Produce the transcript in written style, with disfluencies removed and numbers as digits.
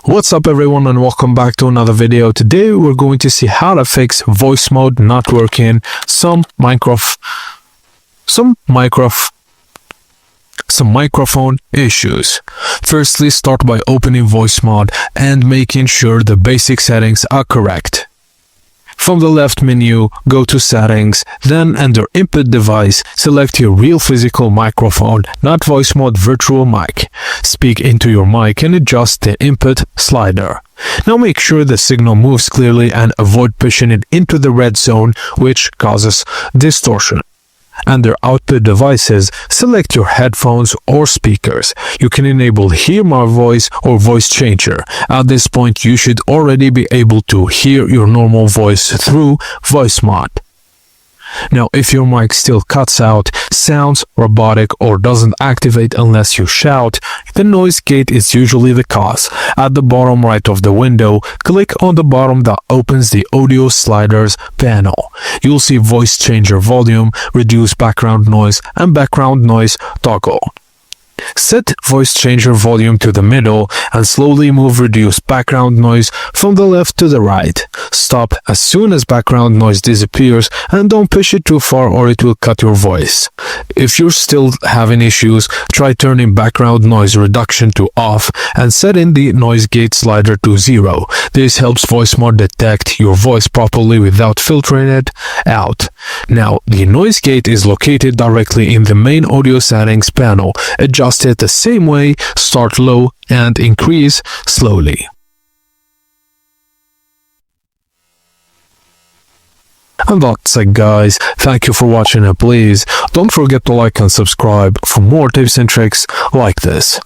What's up everyone and welcome back to another video. Today we're going to see how to fix voice mode not working, some microphone issues. Firstly, start by opening Voicemod and making sure the basic settings are correct. From the left menu, go to Settings, then under Input Device, select your real physical microphone, not Voicemod virtual mic. Speak into your mic and adjust the input slider. Now make sure the signal moves clearly and avoid pushing it into the red zone, which causes distortion. Under Output Devices, select your headphones or speakers. You can enable Hear My Voice or Voice Changer. At this point, you should already be able to hear your normal voice through Voicemod. Now, if your mic still cuts out, sounds robotic, or doesn't activate unless you shout, the noise gate is usually the cause. At the bottom right of the window, click on the bottom that opens the audio sliders panel. You'll see Voice Changer Volume, Reduce Background Noise, and Background Noise toggle. Set Voice Changer Volume to the middle and slowly move Reduce Background Noise from the left to the right. Stop as soon as background noise disappears and don't push it too far or it will cut your voice. If you're still having issues, try turning background noise reduction to off and setting the noise gate slider to 0. This helps Voicemod detect your voice properly without filtering it out. Now, the noise gate is located directly in the main audio settings panel. Adjust it the same way, start low and increase slowly. And that's it guys, thank you for watching and please don't forget to like and subscribe for more tips and tricks like this.